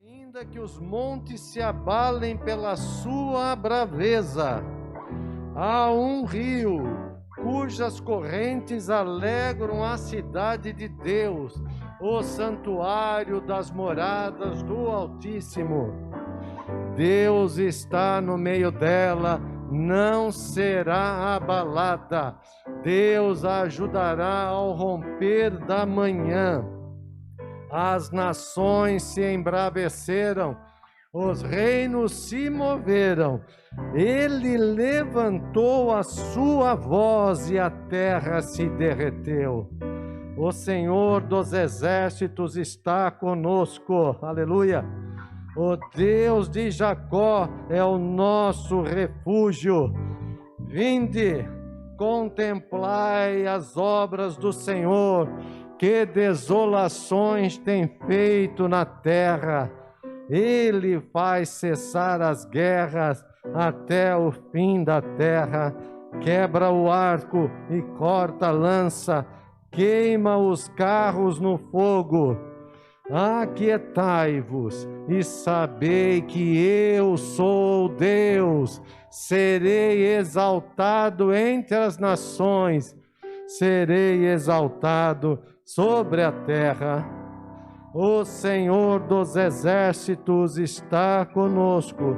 Ainda que os montes se abalem pela sua braveza, há um rio cujas correntes alegram a cidade de Deus, o santuário das moradas do Altíssimo. Deus está no meio dela, não será abalada. Deus a ajudará ao romper da manhã. As nações se embraveceram, os reinos se moveram. Ele levantou a sua voz e a terra se derreteu. O Senhor dos exércitos está conosco. Aleluia! O Deus de Jacó é o nosso refúgio. Vinde, contemplai as obras do Senhor, que desolações tem feito na terra. Ele faz cessar as guerras até o fim da terra, quebra o arco e corta a lança, queima os carros no fogo. Aquietai-vos e sabei que eu sou Deus. Serei exaltado entre as nações, serei exaltado sobre a terra. O Senhor dos exércitos está conosco.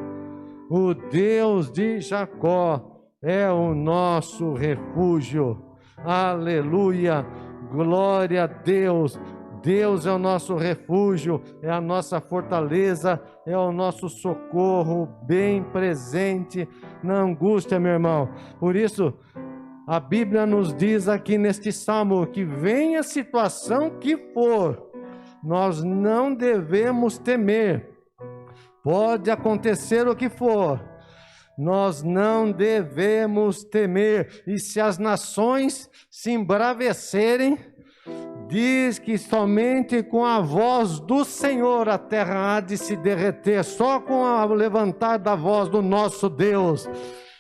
O Deus de Jacó é o nosso refúgio. Aleluia! Glória a Deus! Deus é o nosso refúgio, é a nossa fortaleza, é o nosso socorro bem presente na angústia, meu irmão. Por isso, a Bíblia nos diz aqui neste salmo que venha a situação que for, nós não devemos temer. Pode acontecer o que for, nós não devemos temer. E se as nações se embravecerem, diz que somente com a voz do Senhor a terra há de se derreter, só com o levantar da voz do nosso Deus.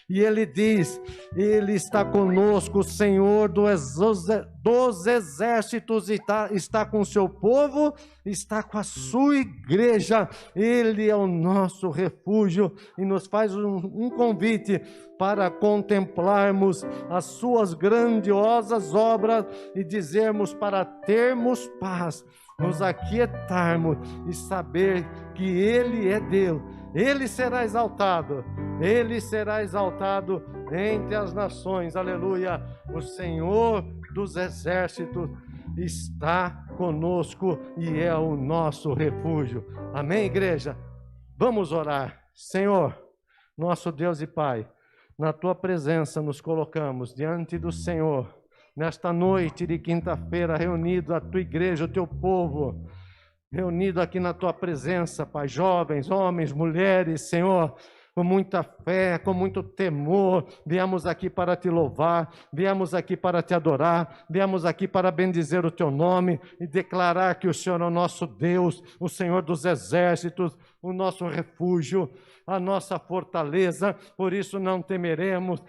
E ele diz, ele está conosco, o Senhor dos exércitos está com o seu povo, está com a sua igreja. Ele é o nosso refúgio e nos faz um convite para contemplarmos as suas grandiosas obras e dizermos para termos paz, nos aquietarmos e saber que Ele é Deus. Ele será exaltado entre as nações. Aleluia! O Senhor dos exércitos está conosco e é o nosso refúgio. Amém, igreja? Vamos orar. Senhor, nosso Deus e Pai, na Tua presença nos colocamos diante do Senhor, nesta noite de quinta-feira, reunido a Tua igreja, o Teu povo, reunido aqui na Tua presença, Pai, jovens, homens, mulheres, Senhor, com muita fé, com muito temor, viemos aqui para Te louvar, viemos aqui para Te adorar, viemos aqui para bendizer o Teu nome e declarar que o Senhor é o nosso Deus, o Senhor dos exércitos, o nosso refúgio, a nossa fortaleza. Por isso não temeremos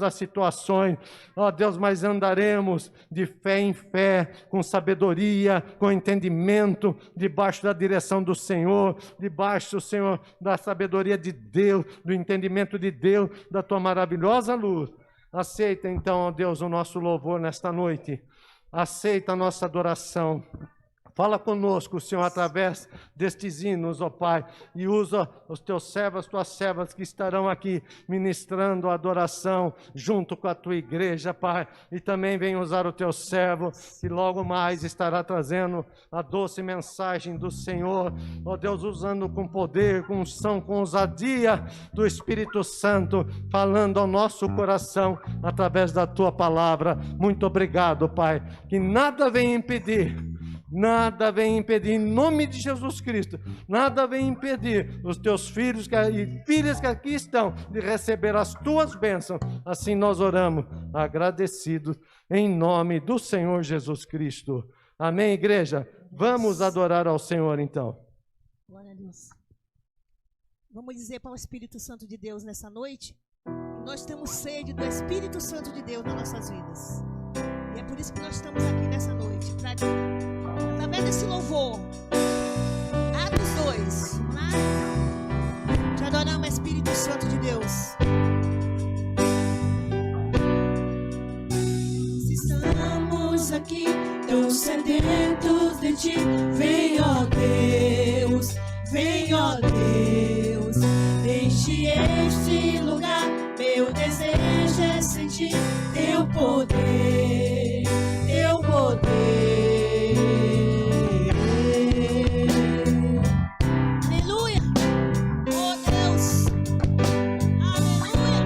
as situações, ó Deus, mas andaremos de fé em fé, com sabedoria, com entendimento, debaixo da direção do Senhor, debaixo, Senhor, da sabedoria de Deus, do entendimento de Deus, da Tua maravilhosa luz. Aceita então, ó Deus, o nosso louvor nesta noite, aceita a nossa adoração. Fala conosco, Senhor, através destes hinos, ó Pai, e usa os Teus servos, as Tuas servas que estarão aqui ministrando a adoração junto com a Tua igreja, Pai, e também vem usar o Teu servo, que logo mais estará trazendo a doce mensagem do Senhor, ó Deus, usando com poder, com unção, com ousadia do Espírito Santo, falando ao nosso coração através da Tua palavra. Muito obrigado, Pai, que nada venha impedir, em nome de Jesus Cristo, nada vem impedir os Teus filhos e filhas que aqui estão de receber as Tuas bênçãos. Assim nós oramos, agradecidos, em nome do Senhor Jesus Cristo. Amém, igreja? Vamos adorar ao Senhor então. Glória a Deus. Vamos dizer para o Espírito Santo de Deus nessa noite, nós temos sede do Espírito Santo de Deus nas nossas vidas. E é por isso que nós estamos aqui nessa noite, através desse louvor, Deus. Se estamos aqui tão sedentos de ti, vem, ó Deus, vem, ó Deus, enche este lugar. Meu desejo é sentir teu poder, teu poder. Aleluia. Oh Deus. Aleluia.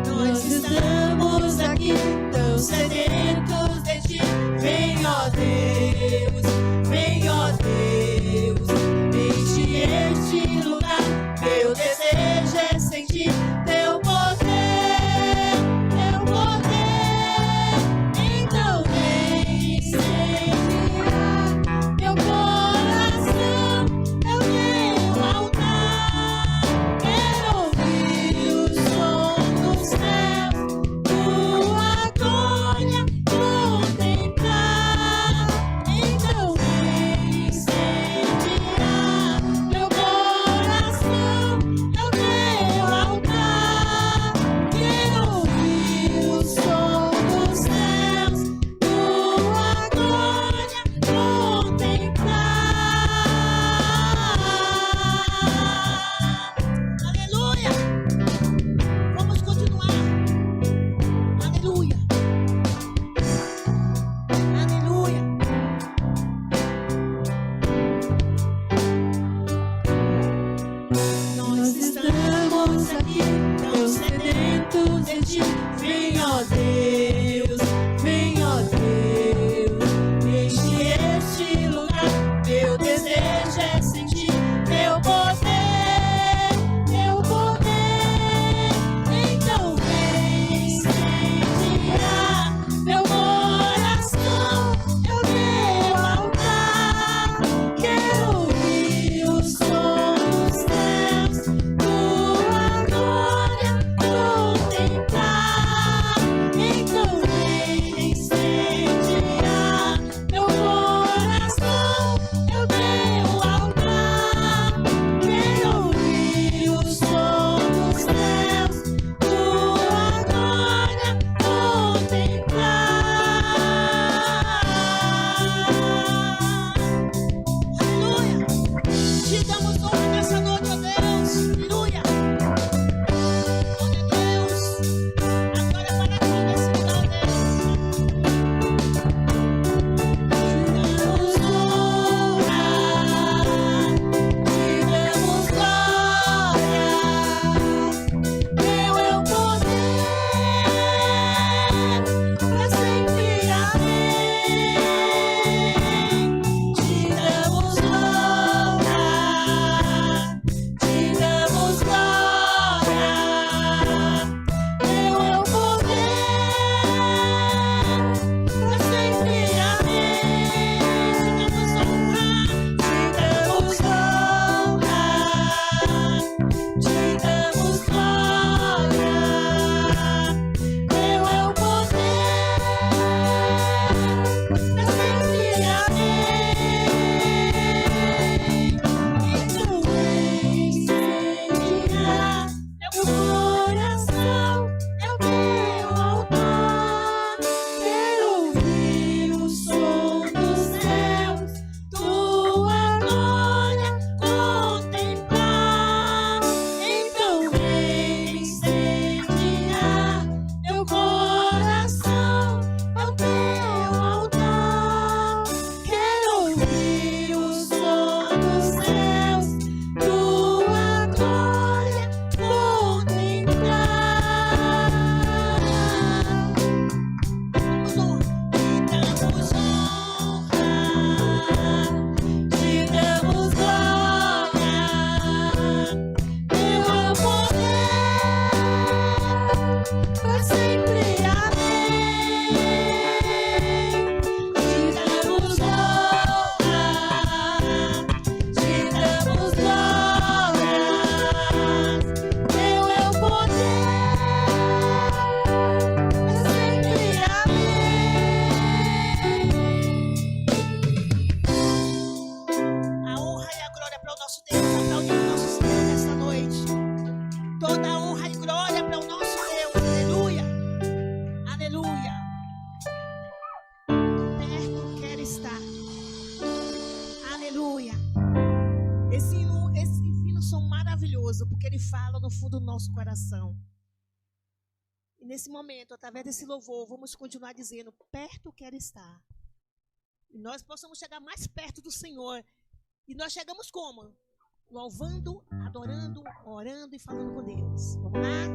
Nós estamos aqui tão sedentos de ti, vem, ó Deus, vem, ó Deus, enche este lugar. Meu desejo é sentir teu poder, teu poder. Então vem incendiar meu coração, é o teu altar. Quero ouvir o som dos céus, tua glória contemplar. Aleluia. Esse hino som maravilhoso, porque ele fala no fundo do nosso coração. E nesse momento, através desse louvor, vamos continuar dizendo: perto quero estar. E nós possamos chegar mais perto do Senhor. E nós chegamos como? Louvando, adorando, orando e falando com Deus. Vamos lá?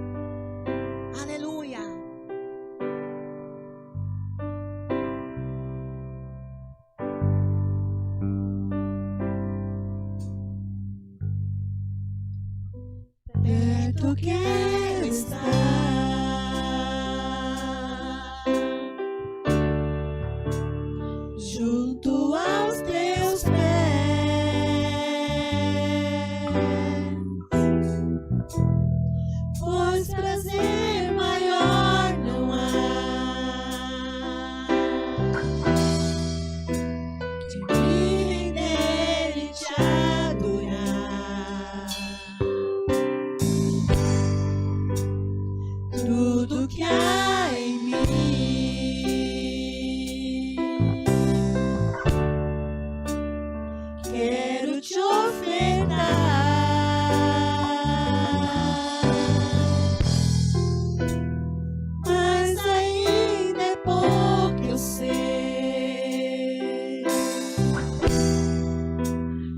Aleluia. Perto quero estar, junto aos teus pés, pois prazer maior não há de me render e te adorar. Tudo que há em mim, quero te ofertar, mas ainda é pouco eu sei,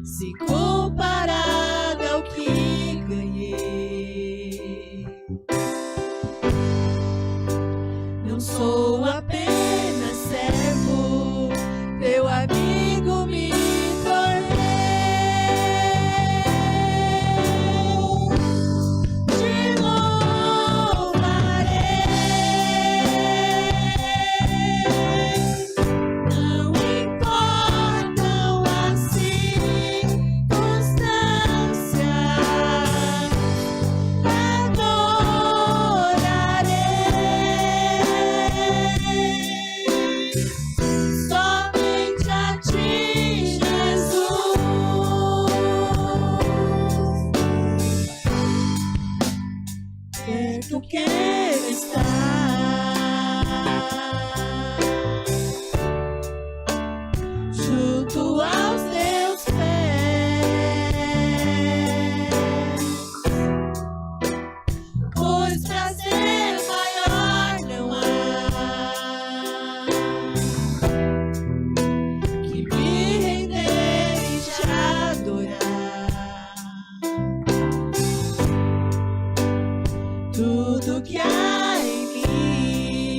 se comparado ao que ganhei. Não sou apenas servo, teu amigo me tornei. Te louvarei, não importam as circunstâncias, somente a ti, Jesus. Perto quero estar, junto aos teus pés, pois prazer maior não há que me render e te adorar. Tudo que há em mim,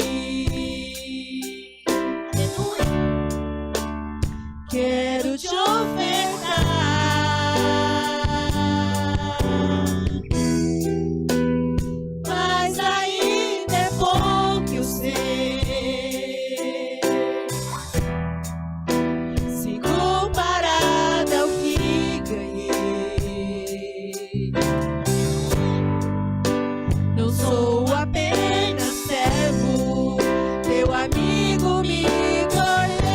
aleluia, quero te ofertar, mas ainda é pouco eu sei, se comparado ao que ganhei. Não sou apenas servo, teu amigo me tornei.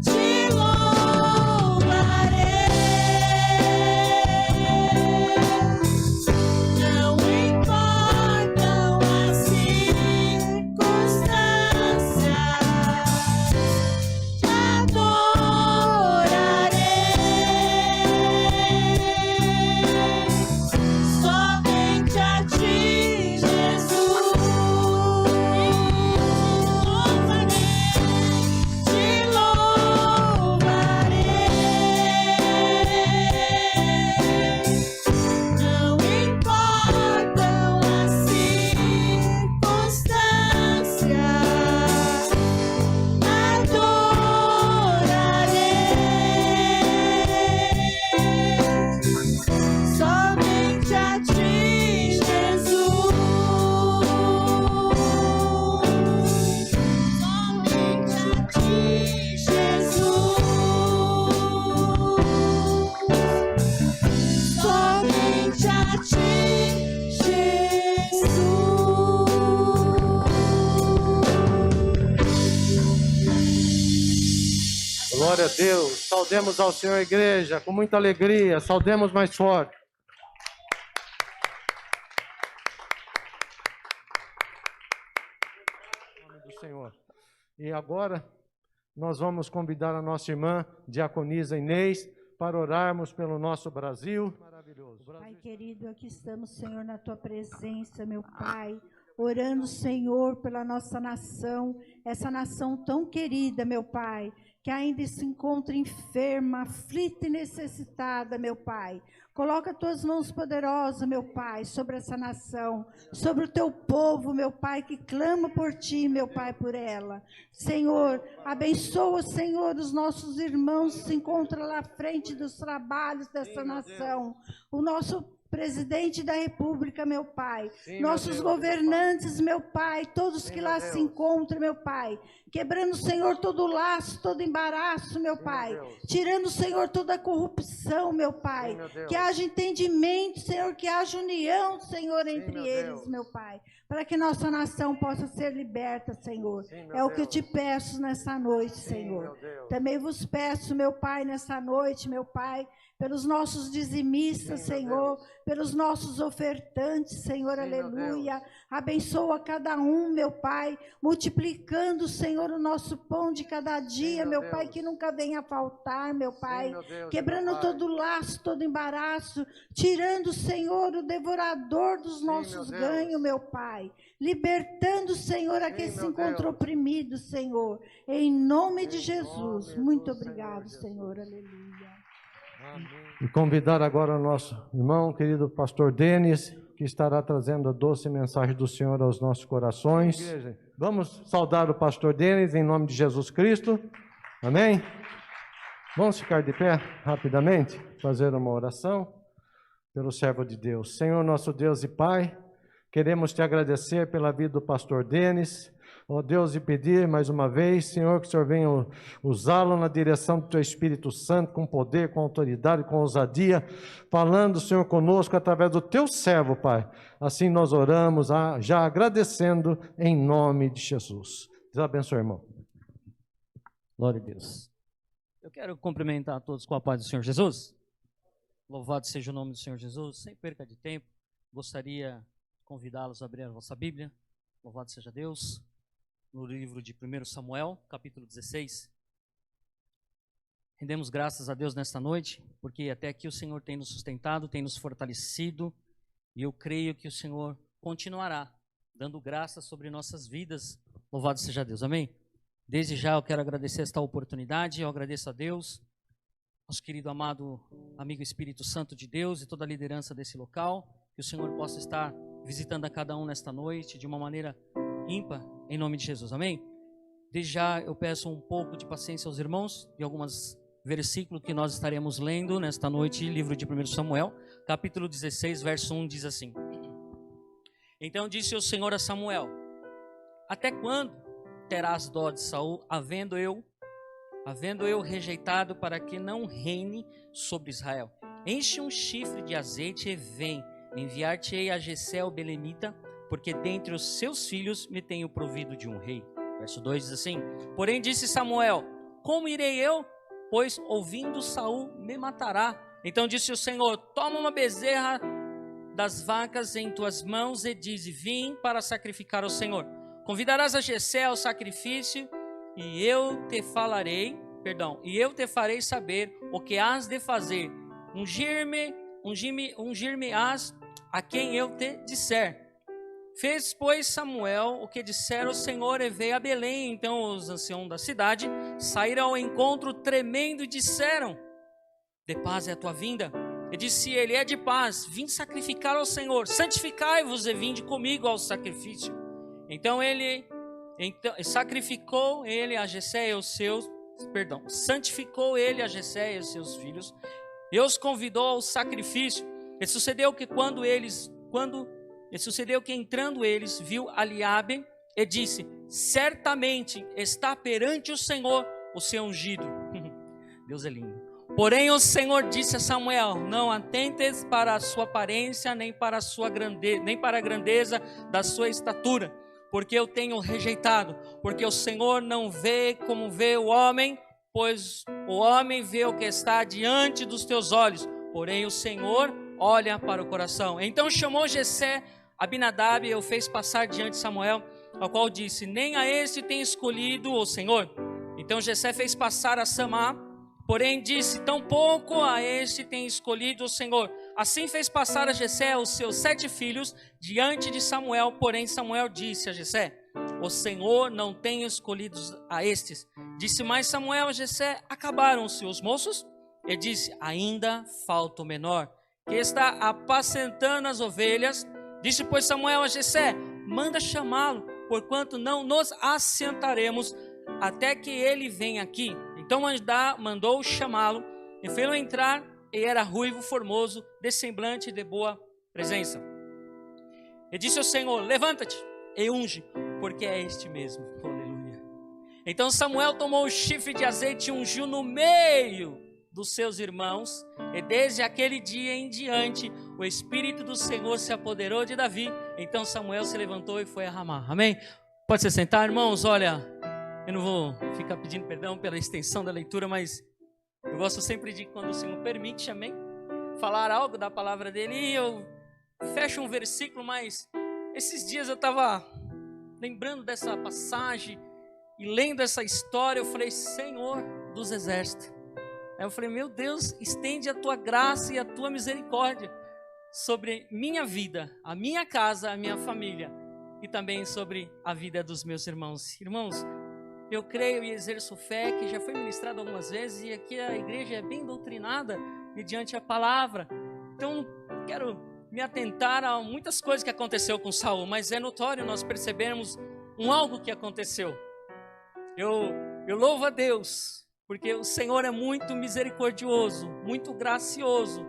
Te louvarei, não importam as circunstâncias, te adorarei, somente a ti, Jesus. Te louvarei, não importam as circunstâncias, adorarei, somente a ti, Jesus. Somente a ti, Jesus. Somente a ti, Jesus. Glória a Deus. Saudemos ao Senhor, igreja, com muita alegria. Saudemos mais forte. Em nome do Senhor. E agora, nós vamos convidar a nossa irmã diaconisa Inês para orarmos pelo nosso Brasil. Maravilhoso. Pai querido, aqui estamos, Senhor, na tua presença, meu Pai, orando, Senhor, pela nossa nação, essa nação tão querida, meu Pai, que ainda se encontra enferma, aflita e necessitada, meu Pai. Coloca tuas mãos poderosas, meu Pai, sobre essa nação, sobre o teu povo, meu Pai, que clama por ti, meu Pai, por ela. Senhor, abençoa, Senhor, os nossos irmãos que se encontram lá à frente dos trabalhos dessa nação. O nosso presidente da República, meu Pai, Sim, nossos meu Deus, governantes, meu Pai, todos Sim, que meu lá Deus. se encontram, meu Pai, quebrando, Senhor, todo laço, todo embaraço, meu Sim, Pai, meu Deus. tirando, Senhor, toda a corrupção, meu Pai, Sim, meu Deus. que haja entendimento, Senhor, que haja união, Senhor, Sim, entre meu eles, Deus. meu Pai, para que nossa nação possa ser liberta, Senhor. Sim, meu É o que eu Deus. te peço nessa noite, Sim, Senhor. meu Deus. Também vos peço, meu Pai, nessa noite, meu Pai, pelos nossos dizimistas, Sim, meu Senhor, Deus. pelos nossos ofertantes, Senhor, Sim, meu aleluia. Deus. Abençoa cada um, meu Pai, multiplicando, Senhor, o nosso pão de cada dia, meu meu Pai, Deus. que nunca venha a faltar, meu Pai. meu Deus, Quebrando meu Pai. todo laço, todo embaraço, tirando, Senhor, o devorador dos Sim, nossos meu Deus. ganhos, meu Pai. Libertando, Senhor, aquele que se meu encontra Deus. oprimido, Senhor. Em nome de Em Jesus. nome Muito do obrigado, Senhor Senhor. Jesus. Aleluia. E convidar agora o nosso irmão, querido pastor Denis, que estará trazendo a doce mensagem do Senhor aos nossos corações. Vamos saudar o pastor Denis em nome de Jesus Cristo. Amém? Vamos ficar de pé rapidamente, fazer uma oração pelo servo de Deus. Senhor, nosso Deus e Pai, queremos te agradecer pela vida do pastor Denis. Ó Deus, e pedir mais uma vez, Senhor, que o Senhor venha usá-lo na direção do Teu Espírito Santo, com poder, com autoridade, com ousadia, falando, Senhor, conosco através do Teu servo, Pai. Assim nós oramos, já agradecendo em nome de Jesus. Deus abençoe, irmão. Glória a Deus. Eu quero cumprimentar a todos com a paz do Senhor Jesus. Louvado seja o nome do Senhor Jesus. Sem perca de tempo, gostaria de convidá-los a abrir a vossa Bíblia. Louvado seja Deus. No livro de 1 Samuel, capítulo 16. Rendemos graças a Deus nesta noite, porque até aqui o Senhor tem nos sustentado, tem nos fortalecido, e eu creio que o Senhor continuará dando graça sobre nossas vidas. Louvado seja Deus, amém? Desde já eu quero agradecer esta oportunidade, eu agradeço a Deus, nosso querido amado amigo Espírito Santo de Deus e toda a liderança desse local, que o Senhor possa estar visitando a cada um nesta noite de uma maneira ímpar, em nome de Jesus, amém? Desde já eu peço um pouco de paciência aos irmãos, de alguns versículos que nós estaremos lendo nesta noite, livro de 1 Samuel, capítulo 16, verso 1, diz assim: Então disse o Senhor a Samuel: Até quando terás dó de Saul, havendo eu rejeitado para que não reine sobre Israel? Enche um chifre de azeite e vem, enviar-te-ei a Jessé o belemita, porque dentre os seus filhos me tenho provido de um rei. Verso 2 diz assim: Porém disse Samuel: Como irei eu? Pois ouvindo Saul me matará. Então disse o Senhor: Toma uma bezerra das vacas em tuas mãos e dize: Vim para sacrificar ao Senhor. Convidarás a Jessé ao sacrifício e eu te farei saber o que hás de fazer. Ungir-me-ás a quem eu te disser. Fez, pois, Samuel o que dissera o Senhor e veio a Belém. Então os anciãos da cidade saíram ao encontro tremendo e disseram: De paz é a tua vinda? E disse ele: É de paz, vim sacrificar ao Senhor. Santificai-vos e vinde comigo ao sacrifício. Então santificou ele a Jessé e os seus filhos e os convidou ao sacrifício. E sucedeu que entrando eles, viu Eliabe e disse: Certamente está perante o Senhor o seu ungido. Deus é lindo. Porém o Senhor disse a Samuel: Não atentes para a sua aparência, nem para a grandeza da sua estatura, porque eu tenho rejeitado. Porque o Senhor não vê como vê o homem, pois o homem vê o que está diante dos teus olhos, porém o Senhor olha para o coração. Então chamou Jessé Abinadab e o fez passar diante de Samuel, ao qual disse: Nem a este tem escolhido o Senhor. Então Jessé fez passar a Samá, porém disse: tampouco a este tem escolhido o Senhor. Assim fez passar a Jessé os seus 7 filhos diante de Samuel, porém Samuel disse a Jessé: o Senhor não tem escolhido a estes. Disse mais Samuel a Jessé: acabaram-se os moços? Ele disse: ainda falta o menor, que está apacentando as ovelhas. Disse, pois, Samuel a Jessé: manda chamá-lo, porquanto não nos assentaremos até que ele venha aqui. Então mandou chamá-lo, e fê-lo entrar, e era ruivo, formoso, de semblante e de boa presença. E disse ao Senhor: levanta-te e unge, porque é este mesmo. Aleluia. Então Samuel tomou o chifre de azeite e ungiu no meio dos seus irmãos, e desde aquele dia em diante o Espírito do Senhor se apoderou de Davi. Então Samuel se levantou e foi a Ramá. Amém? Pode se sentar, irmãos. Olha, eu não vou ficar pedindo perdão pela extensão da leitura, mas eu gosto sempre de, quando o Senhor permite, amém, falar algo da palavra dele, e eu fecho um versículo, mas esses dias eu estava lembrando dessa passagem e lendo essa história, eu falei: Senhor dos exércitos. Aí eu falei: meu Deus, estende a tua graça e a tua misericórdia sobre minha vida, a minha casa, a minha família, e também sobre a vida dos meus irmãos. Irmãos, eu creio e exerço fé, que já foi ministrado algumas vezes, e aqui a igreja é bem doutrinada mediante a palavra. Então, quero me atentar a muitas coisas que aconteceu com Saul, mas é notório nós percebermos algo que aconteceu. Eu louvo a Deus, porque o Senhor é muito misericordioso, muito gracioso,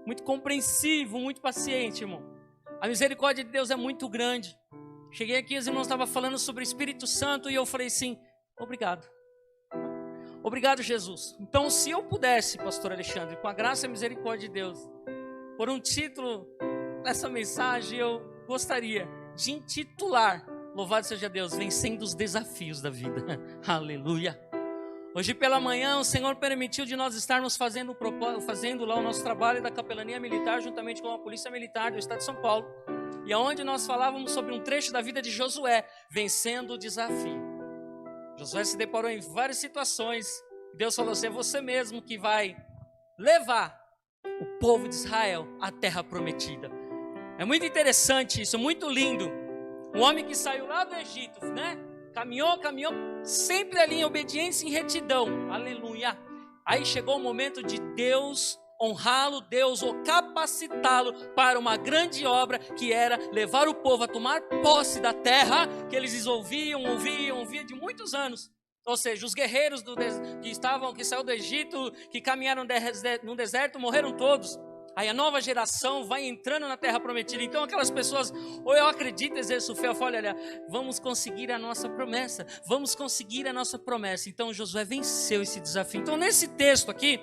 muito compreensivo, muito paciente, irmão. A misericórdia de Deus é muito grande. Cheguei aqui, os irmãos estavam falando sobre o Espírito Santo, e eu falei assim: obrigado. Obrigado, Jesus. Então, se eu pudesse, pastor Alexandre, com a graça e a misericórdia de Deus, por um título dessa mensagem, eu gostaria de intitular: louvado seja Deus, vencendo os desafios da vida. Aleluia. Hoje pela manhã o Senhor permitiu de nós estarmos fazendo lá o nosso trabalho da capelania militar, juntamente com a polícia militar do estado de São Paulo, e aonde nós falávamos sobre um trecho da vida de Josué, vencendo o desafio. Josué se deparou em várias situações, e Deus falou assim: é você mesmo que vai levar o povo de Israel à terra prometida. É muito interessante isso, muito lindo. Um homem que saiu lá do Egito, né? Caminhou, sempre ali em obediência e em retidão. Aleluia. Aí chegou o momento de Deus honrá-lo, Deus o capacitá-lo para uma grande obra, que era levar o povo a tomar posse da terra que eles ouviam de muitos anos. Ou seja, os guerreiros que saíram do Egito, que caminharam no deserto, morreram todos. Aí a nova geração vai entrando na terra prometida. Então aquelas pessoas, ou eu acredito, exerço fé, eu falo: olha, vamos conseguir a nossa promessa. Vamos conseguir a nossa promessa. Então Josué venceu esse desafio. Então nesse texto aqui,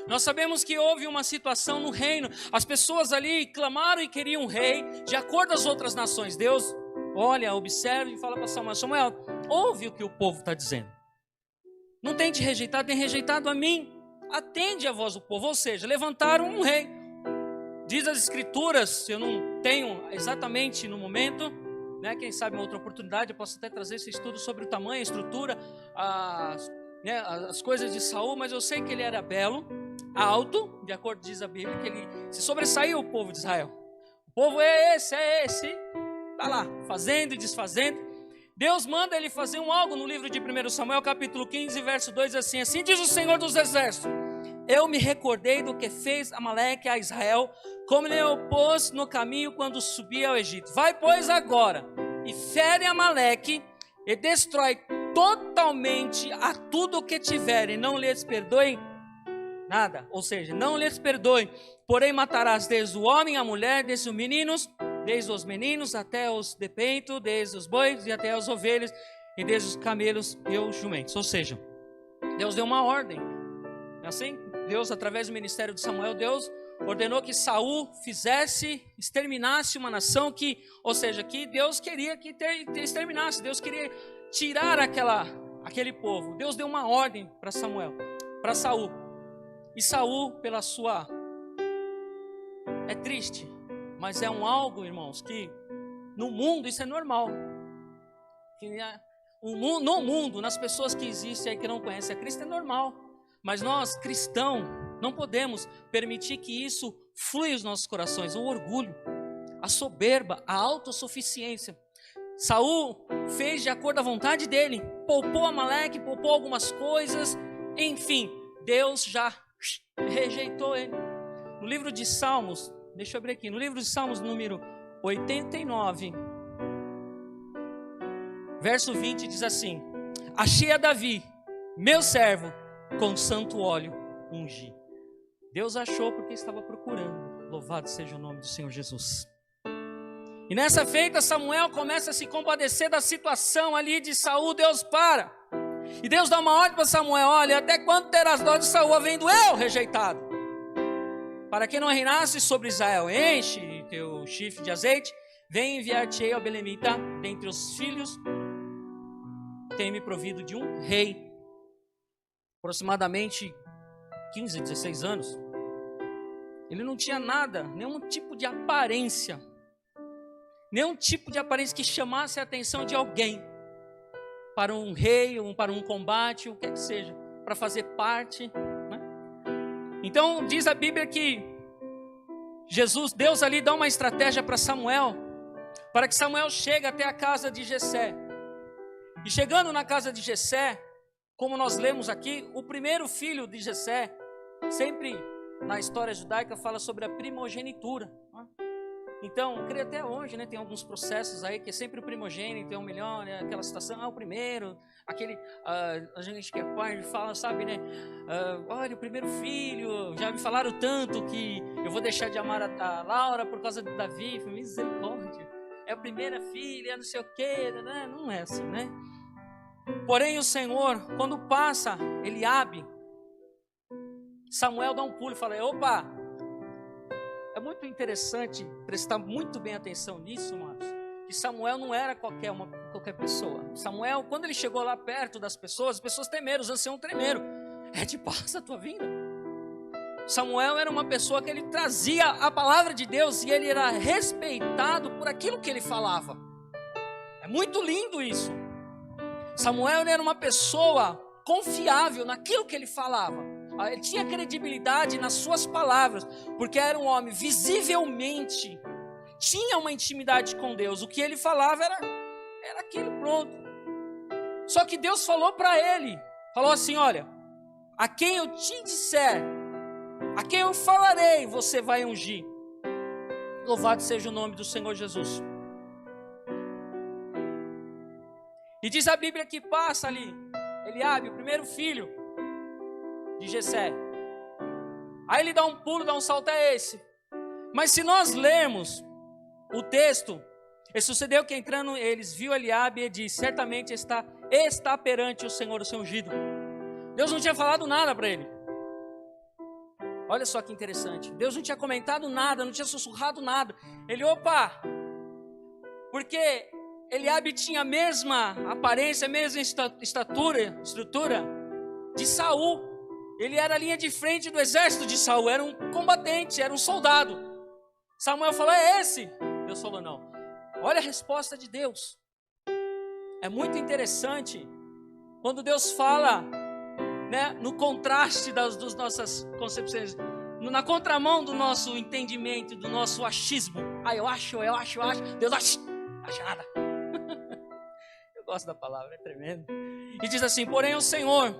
nós sabemos que houve uma situação no reino. As pessoas ali clamaram e queriam um rei, de acordo às outras nações. Deus, olha, observa e fala para Samuel: Samuel, ouve o que o povo está dizendo. Não tem te rejeitado, tem rejeitado a mim. Atende a voz do povo. Ou seja, levantaram um rei. Diz as escrituras, eu não tenho exatamente no momento, né? Quem sabe uma outra oportunidade eu posso até trazer esse estudo sobre o tamanho, a estrutura, as coisas de Saul, mas eu sei que ele era belo, alto, de acordo diz a Bíblia, que ele se sobressaiu o povo de Israel. O povo é esse, está lá, fazendo e desfazendo. Deus manda ele fazer algo no livro de 1 Samuel, capítulo 15, verso 2, assim: assim diz o Senhor dos exércitos: eu me recordei do que fez Amaleque a Israel, como ele opôs no caminho quando subia ao Egito. Vai, pois, agora, e fere Amaleque, e destrói totalmente a tudo o que tiverem, não lhes perdoem nada. Ou seja, não lhes perdoem, porém matarás desde o homem, a mulher, desde os meninos até os de peito, desde os bois e até as ovelhas, e desde os camelos e os jumentos. Ou seja, Deus deu uma ordem. Assim, Deus, através do ministério de Samuel, Deus ordenou que Saul exterminasse uma nação que Deus queria que exterminasse. Deus queria tirar aquele povo. Deus deu uma ordem para Saul. E Saul, pela sua... É triste, mas é algo, irmãos, que no mundo isso é normal. no mundo, nas pessoas que existem aí que não conhecem a Cristo, é normal. Mas nós, cristãos, não podemos permitir que isso flua os nossos corações. O orgulho, a soberba, a autossuficiência. Saul fez de acordo à vontade dele, poupou Amaleque, poupou algumas coisas, enfim, Deus já rejeitou ele. No livro de Salmos, deixa eu abrir aqui, no livro de Salmos número 89, verso 20 diz assim: achei a Davi, meu servo, com santo óleo ungi. Deus achou porque estava procurando. Louvado seja o nome do Senhor Jesus. E nessa feita Samuel começa a se compadecer da situação ali de Saul. Deus para. E Deus dá uma ordem para Samuel: olha, até quando terás dó de Saul, havendo eu rejeitado? Para que não reinasse sobre Israel, enche teu chifre de azeite, vem enviar-te-ei ao Belemita, dentre os filhos, tem-me provido de um rei. Aproximadamente 15, 16 anos. Ele não tinha nada, nenhum tipo de aparência. Nenhum tipo de aparência que chamasse a atenção de alguém. Para um rei, para um combate, o que é que seja. Para fazer parte, né? Então diz a Bíblia que Deus ali dá uma estratégia para Samuel, para que Samuel chegue até a casa de Jessé. E chegando na casa de Jessé, como nós lemos aqui, o primeiro filho de Jessé, sempre na história judaica fala sobre a primogenitura. Então, creio até hoje, né, tem alguns processos aí que é sempre o primogênito é o melhor, né, aquela situação, o primeiro, aquele, a gente que é pai fala, sabe, né, olha, o primeiro filho, já me falaram tanto que eu vou deixar de amar a Laura por causa de Davi, misericórdia, é a primeira filha, é não sei o que, né? Não é assim, né? Porém o Senhor, quando passa Eliabe, Samuel dá um pulo e fala: opa, é muito interessante prestar muito bem atenção nisso, Marcos, que Samuel não era qualquer pessoa. Samuel, quando ele chegou lá perto das pessoas, as pessoas temeram, os anciãos tremeram. É de paz a tua vinda. Samuel era uma pessoa que ele trazia a palavra de Deus e ele era respeitado por aquilo que ele falava. É muito lindo isso. Samuel era uma pessoa confiável naquilo que ele falava. Ele tinha credibilidade nas suas palavras, porque era um homem visivelmente, tinha uma intimidade com Deus. O que ele falava era aquilo, pronto. Só que Deus falou para ele, falou assim: olha, a quem eu te disser, a quem eu falarei, você vai ungir. Louvado seja o nome do Senhor Jesus. E diz a Bíblia que passa ali Eliabe, o primeiro filho de Jessé. Aí ele dá um pulo, dá um salto, é esse. Mas se nós lermos o texto, sucedeu que entrando eles, viu Eliabe e disse: certamente está perante o Senhor o seu ungido. Deus não tinha falado nada para ele. Olha só que interessante. Deus não tinha comentado nada, não tinha sussurrado nada. Ele, opa, porque Eliabe tinha a mesma aparência, a mesma estrutura de Saul. Ele era a linha de frente do exército de Saul, era um combatente, era um soldado. Samuel falou: é esse? Deus falou: não. Olha a resposta de Deus. É muito interessante quando Deus fala, né, no contraste das nossas concepções, na contramão do nosso entendimento, do nosso achismo. Eu acho. Deus acha nada. Eu gosto da palavra, é tremendo. E diz assim: porém o Senhor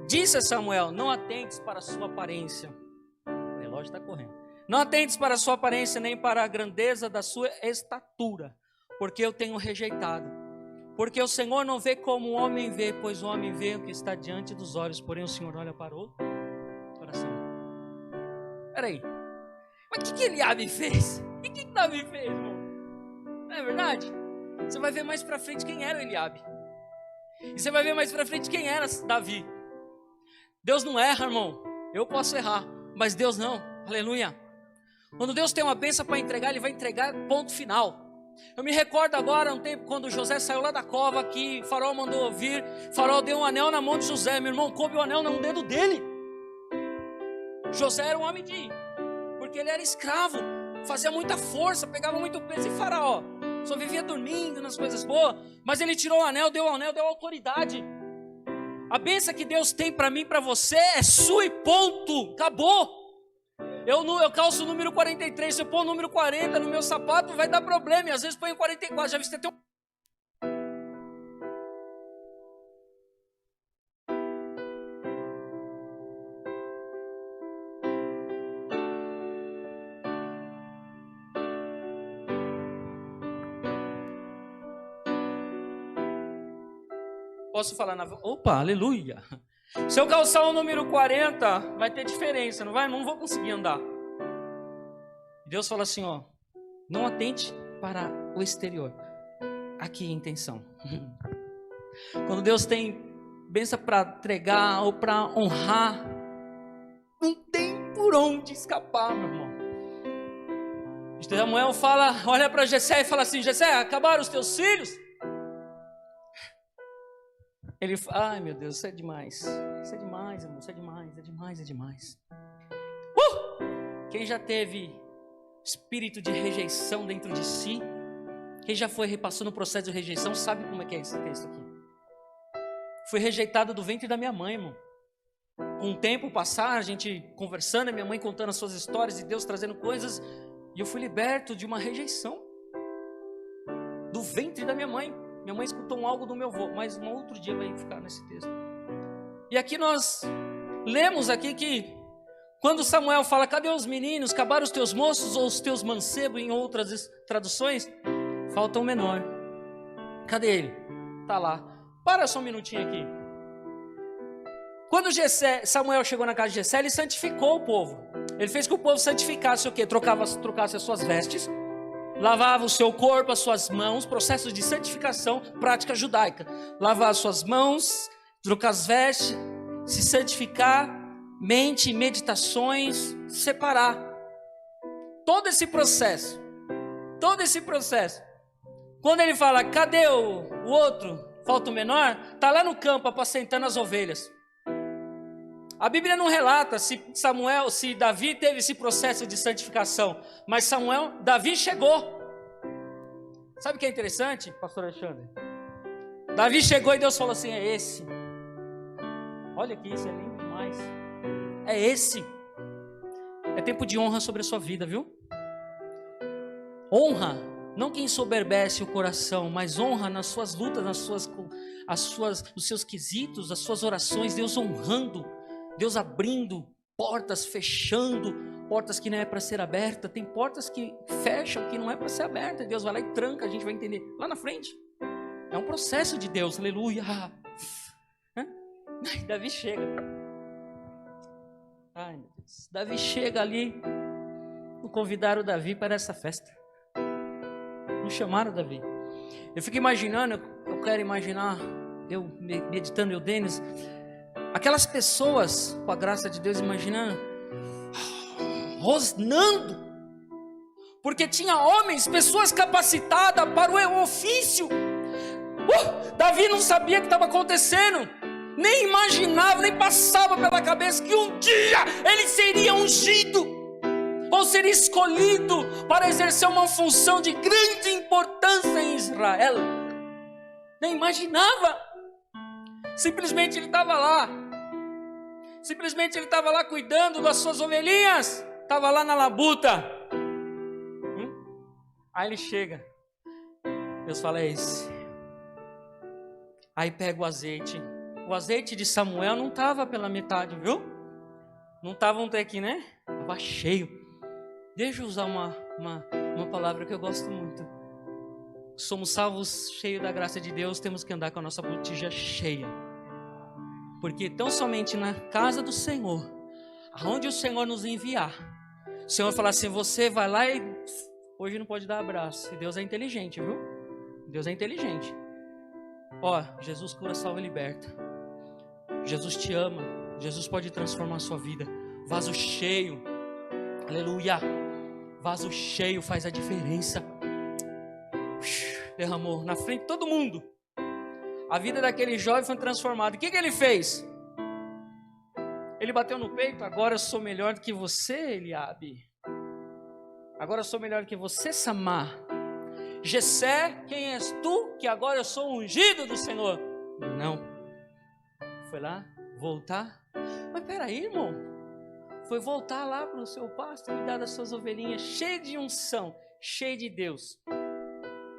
disse a Samuel: não atentes para a sua aparência. O relógio está correndo. Não atentes para a sua aparência, nem para a grandeza da sua estatura, porque eu tenho rejeitado. Porque o Senhor não vê como o homem vê, pois o homem vê o que está diante dos olhos, porém o Senhor olha para o coração. Peraí, mas o que Eliabe fez? E o que Davi fez, irmão? Não é verdade? Você vai ver mais para frente quem era Eliabe. E você vai ver mais para frente quem era Davi. Deus não erra, irmão. Eu posso errar, mas Deus não. Aleluia. Quando Deus tem uma bênção para entregar, Ele vai entregar ponto final. Eu me recordo agora, um tempo, quando José saiu lá da cova, que Faraó mandou vir. Faraó deu um anel na mão de José. Meu irmão, coube o anel no dedo dele. José era um homem porque ele era escravo, fazia muita força, pegava muito peso. E Faraó Só vivia dormindo nas coisas boas. Mas ele tirou o anel, deu autoridade. A bênção que Deus tem para mim e para você é sua e ponto. Acabou. Eu calço o número 43. Se eu pôr o número 40 no meu sapato, vai dar problema. E às vezes põe o 44. Já vi você ter um... Posso falar na... Opa, aleluia. Se eu calçar o número 40, vai ter diferença, não vai? Não vou conseguir andar. Deus fala assim, ó, não atente para o exterior. Aqui a intenção. Quando Deus tem bênção para entregar ou para honrar, não tem por onde escapar, meu irmão. Samuel fala, olha para Jessé e fala assim, Jessé, acabaram os teus filhos? Ele fala, ai meu Deus, isso é demais. Isso é demais, irmão, isso é demais, é demais, é demais. Quem já teve espírito de rejeição dentro de si, quem já foi repassando o processo de rejeição, sabe como é que é esse texto aqui. Fui rejeitado do ventre da minha mãe, irmão. Com o tempo passar, a gente conversando, a minha mãe contando as suas histórias e Deus trazendo coisas, e eu fui liberto de uma rejeição do ventre da minha mãe. Minha mãe escutou algo do meu avô, mas um outro dia vai ficar nesse texto. E aqui nós lemos aqui que quando Samuel fala, cadê os meninos? Acabaram os teus moços ou os teus mancebos? Em outras traduções, falta um menor. Cadê ele? Tá lá. Para só um minutinho aqui. Quando Samuel chegou na casa de Jessé, ele santificou o povo. Ele fez que o povo santificasse o quê? Trocasse as suas vestes, lavava o seu corpo, as suas mãos, processos de santificação, prática judaica. Lavar as suas mãos, trocar as vestes, se santificar, mente, meditações, separar. Todo esse processo. Quando ele fala, cadê o outro? Falta o menor, está lá no campo apacentando as ovelhas. A Bíblia não relata se Davi teve esse processo de santificação, mas Davi chegou. Sabe o que é interessante, pastor Alexandre? Davi chegou e Deus falou assim, é esse. Olha que isso é lindo demais. É esse. É tempo de honra sobre a sua vida, viu? Honra, não quem ensoberbece o coração, mas honra nas suas lutas, nos seus quesitos, as suas orações, Deus honrando, Deus abrindo portas, fechando portas que não é para ser aberta. Tem portas que fecham que não é para ser aberta. Deus vai lá e tranca, a gente vai entender lá na frente. É um processo de Deus, aleluia. Davi chega. Ai, meu Deus. Davi chega ali. Não convidaram o Davi para essa festa. Não chamaram o Davi. Eu fico imaginando, eu quero imaginar, eu meditando, eu, Denis, aquelas pessoas, com a graça de Deus, imaginando, rosnando, porque tinha homens, pessoas capacitadas para o ofício. Davi não sabia o que estava acontecendo, nem imaginava, nem passava pela cabeça que um dia ele seria ungido, ou seria escolhido para exercer uma função de grande importância em Israel. Nem imaginava. Simplesmente ele estava lá. Simplesmente ele estava lá cuidando das suas ovelhinhas. Estava lá na labuta. Aí ele chega. Deus fala, é esse. Aí pega o azeite. O azeite de Samuel não estava pela metade, viu? Não estava até aqui, né? Estava cheio. Deixa eu usar uma palavra que eu gosto muito. Somos salvos cheios da graça de Deus, temos que andar com a nossa botija cheia. Porque tão somente na casa do Senhor, aonde o Senhor nos enviar, o Senhor fala assim, você vai lá e hoje não pode dar abraço. E Deus é inteligente, viu? Deus é inteligente. Ó, Jesus cura, salva e liberta. Jesus te ama. Jesus pode transformar a sua vida. Vaso cheio. Aleluia. Vaso cheio faz a diferença. Derramou na frente de todo mundo. A vida daquele jovem foi transformada. O que ele fez? Ele bateu no peito. Agora eu sou melhor do que você, Eliabe. Agora eu sou melhor do que você, Samar. Jessé, quem és tu, que agora eu sou ungido do Senhor? Não. Foi lá, voltar. Mas peraí, irmão. Foi voltar lá para o seu pasto, cuidar das suas ovelhinhas, cheio de unção, cheio de Deus.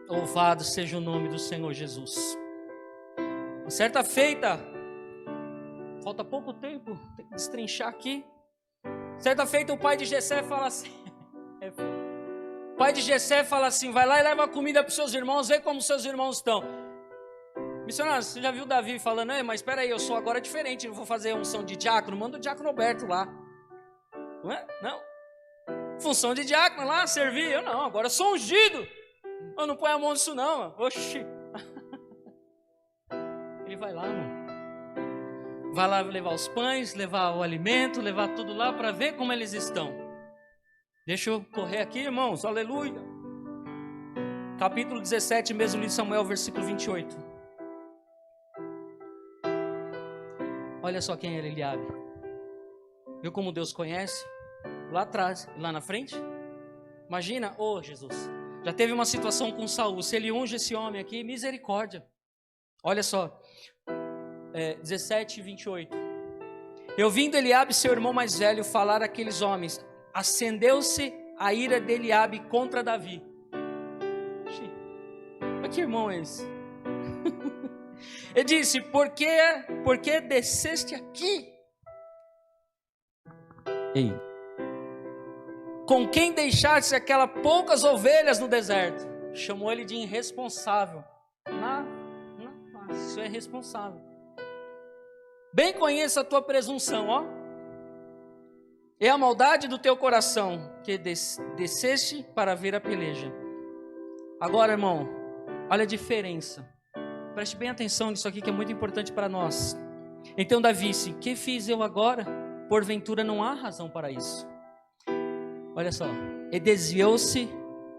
Louvado seja o nome do Senhor Jesus. Uma certa feita, falta pouco tempo, tem que destrinchar aqui. Certa feita o pai de Jessé fala assim, o pai de Jessé fala assim, vai lá e leva comida para os seus irmãos, vê como seus irmãos estão. Missionário, você já viu Davi falando, mas espera aí, eu sou agora diferente, não vou fazer unção de diácono, manda o diácono Roberto lá. Não é? Não. Função de diácono lá, servir, eu não, agora eu sou ungido. Eu não ponho a mão nisso não, oxi. Ele vai lá, mano. Vai lá levar os pães, levar o alimento, levar tudo lá para ver como eles estão. Deixa eu correr aqui, irmãos, aleluia. Capítulo 17, mesmo livro de Samuel, versículo 28. Olha só quem era Eliabe. Viu como Deus conhece? Lá atrás e lá na frente. Imagina, Jesus, já teve uma situação com Saul. Se ele unge esse homem aqui, misericórdia. Olha só, 17, 28. Eu vindo Eliabe, seu irmão mais velho, falar àqueles homens, acendeu-se a ira de Eliabe contra Davi. Mas que irmão é esse? Ele disse, por que desceste aqui? Ei. Com quem deixaste aquelas poucas ovelhas no deserto? Chamou ele de irresponsável. Isso é irresponsável. Bem conheço a tua presunção, ó. É a maldade do teu coração que desceste para ver a peleja. Agora, irmão, olha a diferença. Preste bem atenção nisso aqui que é muito importante para nós. Então Davi disse, que fiz eu agora? Porventura não há razão para isso. Olha só, e desviou-se,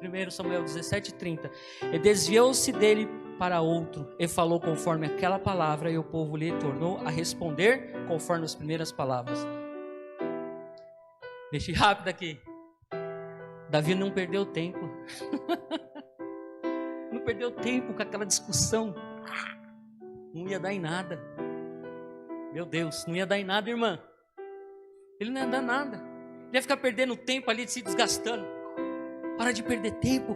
1 Samuel 17:30, e desviou-se dele para outro, e falou conforme aquela palavra, e o povo lhe tornou a responder conforme as primeiras palavras. Deixe rápido aqui. Davi não perdeu tempo. Não perdeu tempo com aquela discussão. Não ia dar em nada. Meu Deus, não ia dar em nada, irmã. Ele não ia dar nada. Ele ia ficar perdendo tempo ali, se desgastando. Para de perder tempo.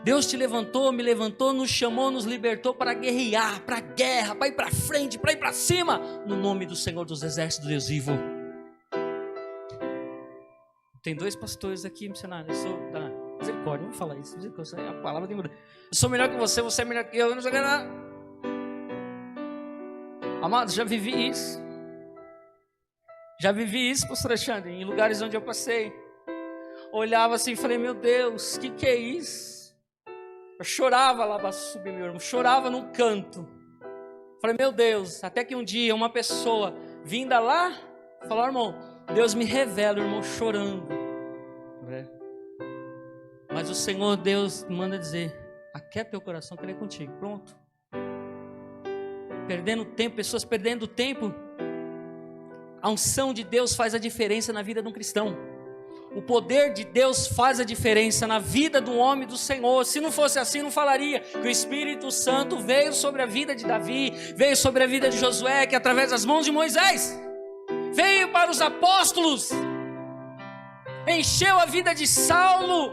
Deus te levantou, me levantou, nos chamou, nos libertou para guerrear, para a guerra, para ir para frente, para ir para cima, no nome do Senhor dos Exércitos, Deus vivo. Tem 2 pastores aqui, missionário. Eu sou da misericórdia, vamos falar isso. É a palavra de mudança. Eu sou melhor que você, você é melhor que eu não sei nada. Amados, já vivi isso. Já vivi isso, pastor Alexandre, em lugares onde eu passei. Olhava assim e falei, meu Deus, que é isso? Eu chorava lá para subir, meu irmão, chorava num canto. Falei, meu Deus, até que um dia uma pessoa vinda lá, falou, irmão, Deus me revela, irmão, chorando. Mas o Senhor Deus manda dizer, aquieta teu coração, querer contigo, pronto. Perdendo tempo, pessoas perdendo tempo. A unção de Deus faz a diferença na vida de um cristão. O poder de Deus faz a diferença na vida do homem do Senhor. Se não fosse assim, não falaria que o Espírito Santo veio sobre a vida de Davi, veio sobre a vida de Josué, que através das mãos de Moisés, veio para os apóstolos, encheu a vida de Saulo,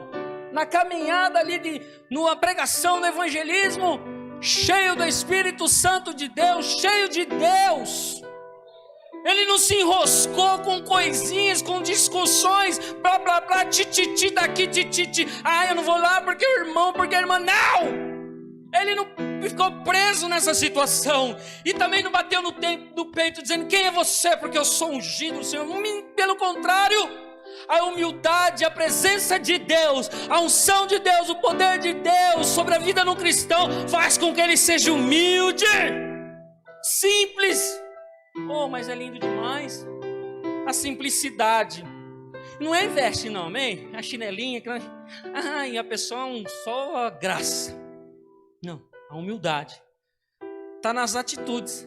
na caminhada ali, na pregação, no evangelismo, cheio do Espírito Santo de Deus, cheio de Deus. Ele não se enroscou com coisinhas, com discussões, blá blá blá, tititi daqui, tititi. Eu não vou lá porque o irmão, porque a irmã, não! Ele não ficou preso nessa situação. E também não bateu no peito dizendo, quem é você? Porque eu sou ungido do Senhor. Pelo contrário, a humildade, a presença de Deus, a unção de Deus, o poder de Deus sobre a vida de um cristão faz com que ele seja humilde, simples. Mas é lindo demais. A simplicidade. Não é veste não, amém? A chinelinha, e a pessoa só a graça. Não, a humildade está nas atitudes,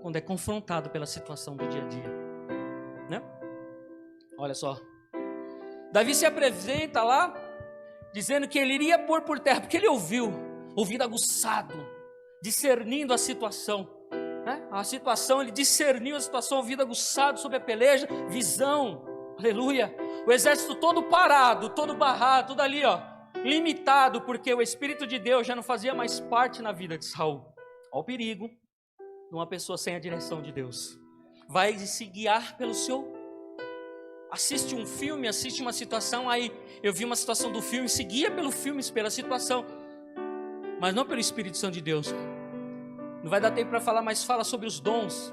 quando é confrontado pela situação do dia a dia, né? Olha só, Davi se apresenta lá, dizendo que ele iria pôr por terra, porque ele ouvido aguçado, discernindo a situação, né? A situação, ele discerniu a situação, ouvido aguçado sobre a peleja, visão, aleluia, o exército todo parado, todo barrado, tudo ali, ó, limitado, porque o Espírito de Deus já não fazia mais parte na vida de Saul. Olha o perigo de uma pessoa sem a direção de Deus, vai se guiar pelo seu, assiste um filme, assiste uma situação, aí eu vi uma situação do filme, se guia pelo filme, pela situação, mas não pelo Espírito Santo de Deus. Não vai dar tempo para falar, mas fala sobre os dons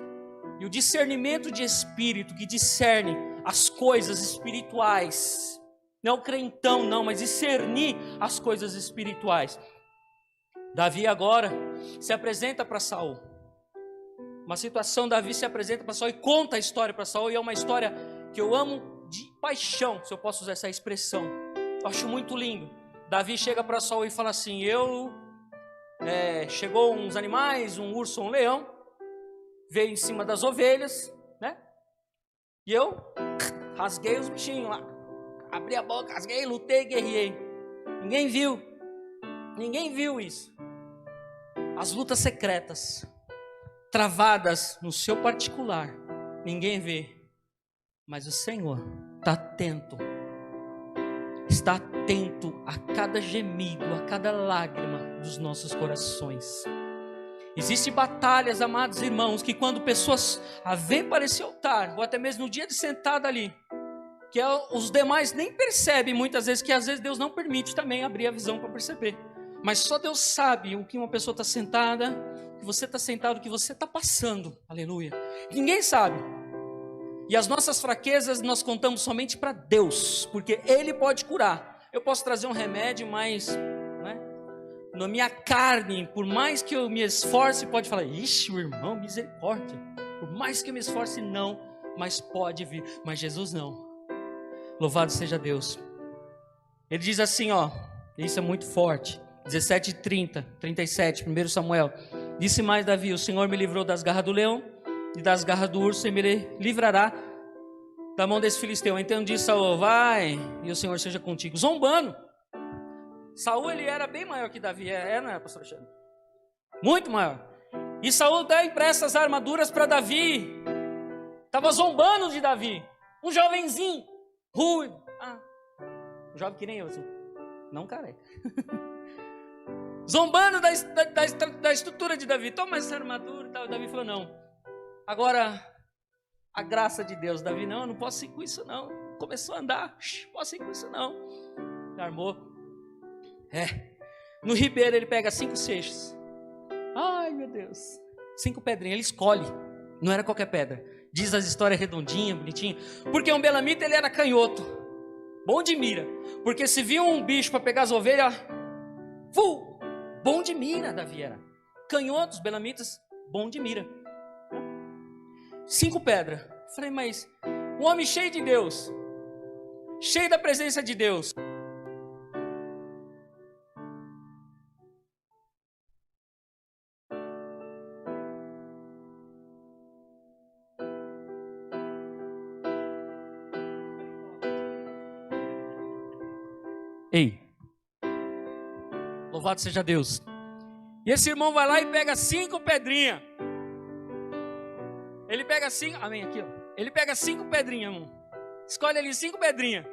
e o discernimento de espírito, que discerne as coisas espirituais, não o crentão não, mas discernir as coisas espirituais. Davi agora se apresenta para Saul, uma situação, Davi se apresenta para Saul e conta a história para Saul, e é uma história que eu amo de paixão, se eu posso usar essa expressão, eu acho muito lindo. Davi chega para Saul e fala assim, chegou uns animais, um urso, um leão, veio em cima das ovelhas, né? E eu rasguei os bichinhos lá, abri a boca, rasguei, lutei, guerriei. Ninguém viu isso. As lutas secretas, travadas no seu particular, ninguém vê. Mas o Senhor está atento a cada gemido, a cada lágrima dos nossos corações. Existem batalhas, amados irmãos, que quando pessoas vêm para esse altar, ou até mesmo no dia de sentada ali, que os demais nem percebem muitas vezes, que às vezes Deus não permite também abrir a visão para perceber. Mas só Deus sabe o que uma pessoa está sentada, que você está sentado, o que você está passando, aleluia. Ninguém sabe. E as nossas fraquezas nós contamos somente para Deus, porque Ele pode curar. Eu posso trazer um remédio, mas na minha carne, por mais que eu me esforce, pode falar, ixi, o irmão, misericórdia. Por mais que eu me esforce, não, mas pode vir. Mas Jesus não. Louvado seja Deus. Ele diz assim, ó, isso é muito forte. 17:30, 37, 1 Samuel. Disse mais Davi, o Senhor me livrou das garras do leão e das garras do urso, e me livrará da mão desse filisteu. Então disse Saul, vai, e o Senhor seja contigo. Zombando. Saul, ele era bem maior que Davi, não é, pastor Alexandre? Muito maior. E Saul dá empresta as armaduras para Davi. Estava zombando de Davi. Um jovenzinho, ruivo. Um jovem que nem eu, assim. Não careca. Zombando da estrutura de Davi. Toma essa armadura e tal. Davi falou, não. Agora, a graça de Deus. Davi, não, eu não posso ir com isso não. Começou a andar. Posso ir com isso não. Armou. No ribeiro ele pega 5 seixos. Ai meu Deus. 5 pedrinhas, ele escolhe. Não era qualquer pedra. Diz as histórias redondinhas, bonitinhas. Porque um belamita, ele era canhoto, bom de mira. Porque se viu um bicho para pegar as ovelhas, bom de mira. Davi era canhotos, belamitas, bom de mira. 5 pedras. Falei, mas um homem cheio de Deus, cheio da presença de Deus, ei, louvado seja Deus. E esse irmão vai lá e pega 5 pedrinhas. Ele pega 5, amém, aqui ó. Ele pega 5 pedrinhas, irmão. Escolhe ali 5 pedrinhas.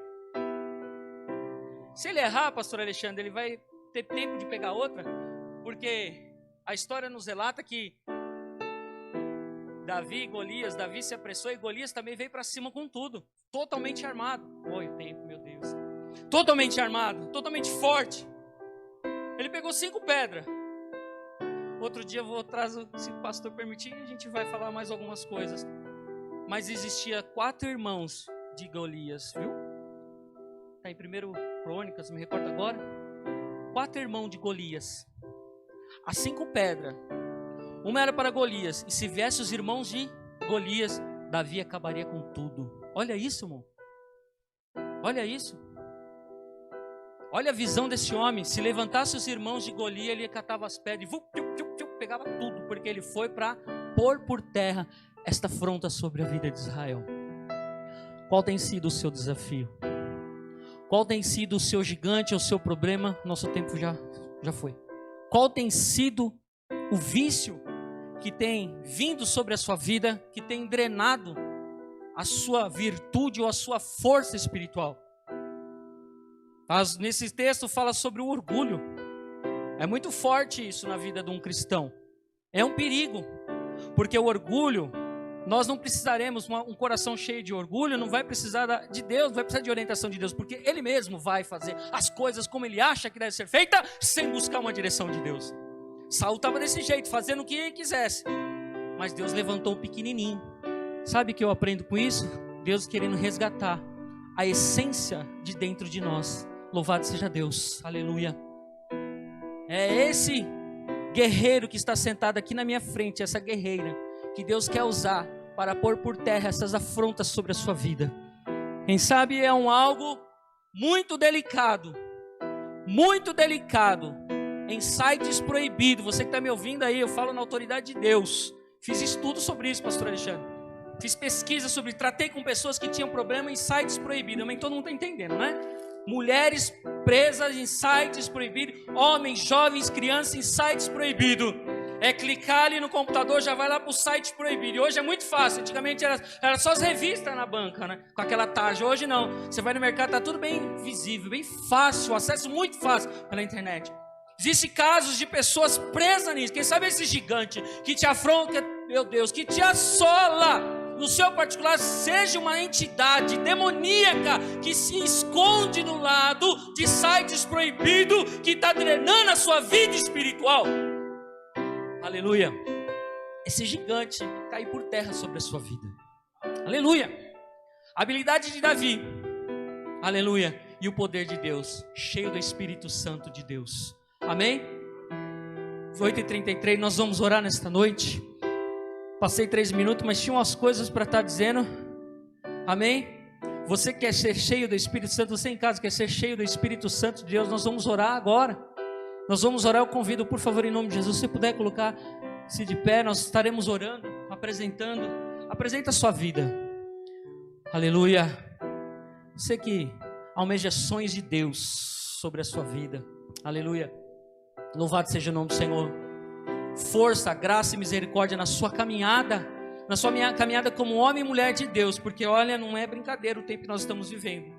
Se ele errar, pastor Alexandre, ele vai ter tempo de pegar outra, porque a história nos relata que Davi se apressou e Golias também veio para cima com tudo, totalmente armado. Oi, o tempo, meu Deus. Totalmente armado, totalmente forte. Ele pegou 5 pedras. Outro dia eu vou trazer, se o pastor permitir, a gente vai falar mais algumas coisas. Mas existia 4 irmãos de Golias, viu? Está em 1 Crônicas, me recordo agora. 4 irmãos de Golias. As 5 pedras. Uma era para Golias. E se viesse os irmãos de Golias, Davi acabaria com tudo. Olha isso, irmão. Olha isso. Olha a visão desse homem. Se levantasse os irmãos de Golias, ele catava as pedras e pegava tudo, porque ele foi para pôr por terra esta afronta sobre a vida de Israel. Qual tem sido o seu desafio? Qual tem sido o seu gigante, o seu problema? Nosso tempo já foi. Qual tem sido o vício que tem vindo sobre a sua vida, que tem drenado a sua virtude ou a sua força espiritual? Nesse texto fala sobre o orgulho. É muito forte isso na vida de um cristão. É um perigo, porque o orgulho, nós não precisaremos, um coração cheio de orgulho não vai precisar de Deus, não vai precisar de orientação de Deus, porque Ele mesmo vai fazer as coisas como Ele acha que deve ser feita, sem buscar uma direção de Deus. Saul estava desse jeito, fazendo o que ele quisesse, mas Deus levantou o pequenininho. Sabe o que eu aprendo com isso? Deus querendo resgatar a essência de dentro de nós. Louvado seja Deus, aleluia. É esse guerreiro que está sentado aqui na minha frente, essa guerreira, que Deus quer usar para pôr por terra essas afrontas sobre a sua vida. Quem sabe é algo muito delicado, em sites proibidos. Você que está me ouvindo aí, eu falo na autoridade de Deus. Fiz estudo sobre isso, pastor Alexandre. Fiz pesquisa sobre, tratei com pessoas que tinham problema em sites proibidos. Mas todo mundo está entendendo, né? Mulheres presas em sites proibidos, homens, jovens, crianças em sites proibidos. É clicar ali no computador, já vai lá para o site proibido. E hoje é muito fácil. Antigamente era só as revistas na banca, né? Com aquela tarja. Hoje não. Você vai no mercado, está tudo bem visível, bem fácil, acesso muito fácil pela internet. Existem casos de pessoas presas nisso. Quem sabe esse gigante que te afronta, meu Deus, que te assola, no seu particular, seja uma entidade demoníaca que se esconde do lado de sites proibidos, que está drenando a sua vida espiritual. Aleluia. Esse gigante cair por terra sobre a sua vida. Aleluia. A habilidade de Davi. Aleluia. E o poder de Deus, cheio do Espírito Santo de Deus. Amém? 8h33, nós vamos orar nesta noite. Passei 3 minutos, mas tinha umas coisas para estar dizendo. Amém? Você quer ser cheio do Espírito Santo? Você em casa quer ser cheio do Espírito Santo de Deus? Nós vamos orar agora. Nós vamos orar, eu convido, por favor, em nome de Jesus, se puder colocar-se de pé, nós estaremos orando, apresentando. Apresenta a sua vida. Aleluia. Você que almeja sonhos de Deus sobre a sua vida. Aleluia. Louvado seja o nome do Senhor. Força, graça e misericórdia na sua caminhada, caminhada como homem e mulher de Deus, porque olha, não é brincadeira o tempo que nós estamos vivendo,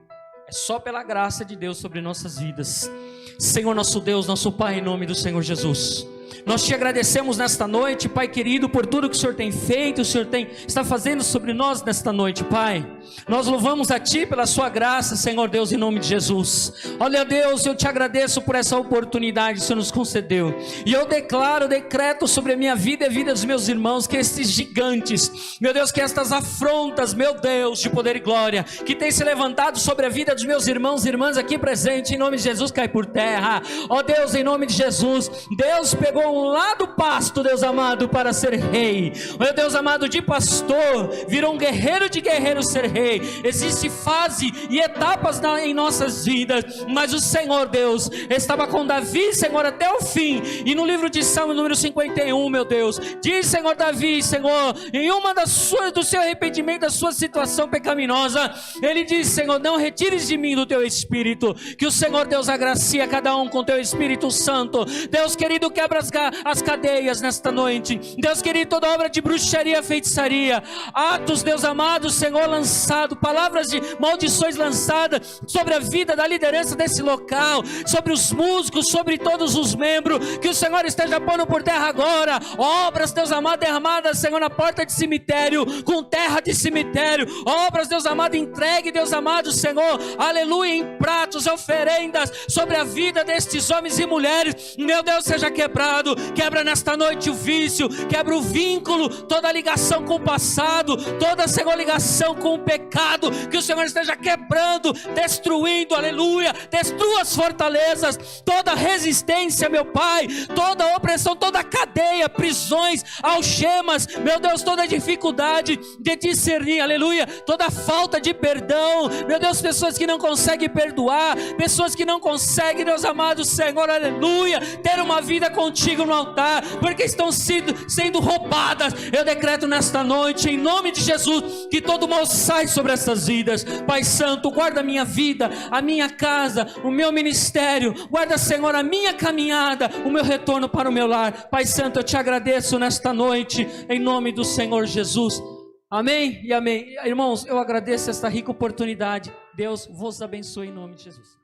é só pela graça de Deus sobre nossas vidas. Senhor nosso Deus, nosso Pai, em nome do Senhor Jesus, nós te agradecemos nesta noite, Pai querido, por tudo que o Senhor tem feito, o Senhor está fazendo sobre nós nesta noite, Pai. Nós louvamos a Ti pela Sua graça, Senhor Deus, em nome de Jesus. Olha, Deus, eu te agradeço por essa oportunidade que o Senhor nos concedeu. E eu decreto sobre a minha vida e a vida dos meus irmãos, que esses gigantes, meu Deus, que estas afrontas, meu Deus, de poder e glória, que tem se levantado sobre a vida dos meus irmãos e irmãs aqui presentes, em nome de Jesus, cai por terra. Ó Deus, em nome de Jesus, Deus pegou um lado pasto, Deus amado, para ser rei. Meu Deus amado, de pastor virou um guerreiro de guerreiro ser rei. Existe fase e etapas em nossas vidas, mas o Senhor Deus estava com Davi, Senhor, até o fim. E no livro de Salmo número 51, meu Deus, diz, Senhor, Davi, Senhor, em uma do seu arrependimento, da sua situação pecaminosa, ele diz, Senhor, não retires de mim do teu Espírito, que o Senhor Deus agracia cada um com teu Espírito Santo. Deus querido, quebra as cadeias nesta noite. Deus querido, toda obra de bruxaria, feitiçaria, atos, Deus amado, Senhor, lançado, palavras de maldições lançadas sobre a vida da liderança desse local, sobre os músicos, sobre todos os membros, que o Senhor esteja pondo por terra agora, obras, Deus amado, derramadas, Senhor, na porta de cemitério, com terra de cemitério, obras, Deus amado, entregue, Deus amado, Senhor, aleluia, em pratos, oferendas, sobre a vida destes homens e mulheres, meu Deus, seja quebrado. Quebra nesta noite o vício, quebra o vínculo, toda ligação com o passado, toda, Senhor, ligação com o pecado, que o Senhor esteja quebrando, destruindo, aleluia, destrua as fortalezas, toda resistência, meu Pai, toda opressão, toda cadeia, prisões, algemas, meu Deus, toda dificuldade de discernir, aleluia, toda falta de perdão, meu Deus, pessoas que não conseguem perdoar, pessoas que não conseguem, Deus amado, Senhor, aleluia, ter uma vida contigo, contigo no altar, porque estão sendo roubadas. Eu decreto nesta noite, em nome de Jesus, que todo mal sai sobre essas vidas. Pai Santo, guarda a minha vida, a minha casa, o meu ministério, guarda, Senhor, a minha caminhada, o meu retorno para o meu lar. Pai Santo, eu te agradeço nesta noite, em nome do Senhor Jesus. Amém e amém. Irmãos, eu agradeço esta rica oportunidade. Deus vos abençoe em nome de Jesus.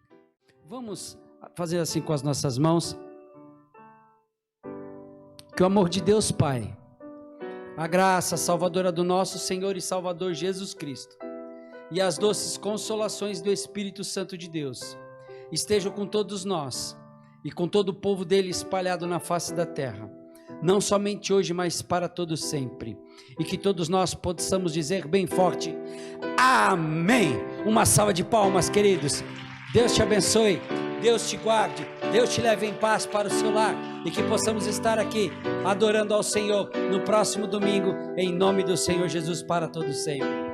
Vamos fazer assim com as nossas mãos. Que o amor de Deus Pai, a graça salvadora do nosso Senhor e Salvador Jesus Cristo e as doces consolações do Espírito Santo de Deus estejam com todos nós e com todo o povo dele espalhado na face da terra, não somente hoje, mas para todo sempre, e que todos nós possamos dizer bem forte: amém. Uma salva de palmas, queridos. Deus te abençoe, Deus te guarde, Deus te leve em paz para o seu lar, e que possamos estar aqui adorando ao Senhor no próximo domingo, em nome do Senhor Jesus, para todos sempre.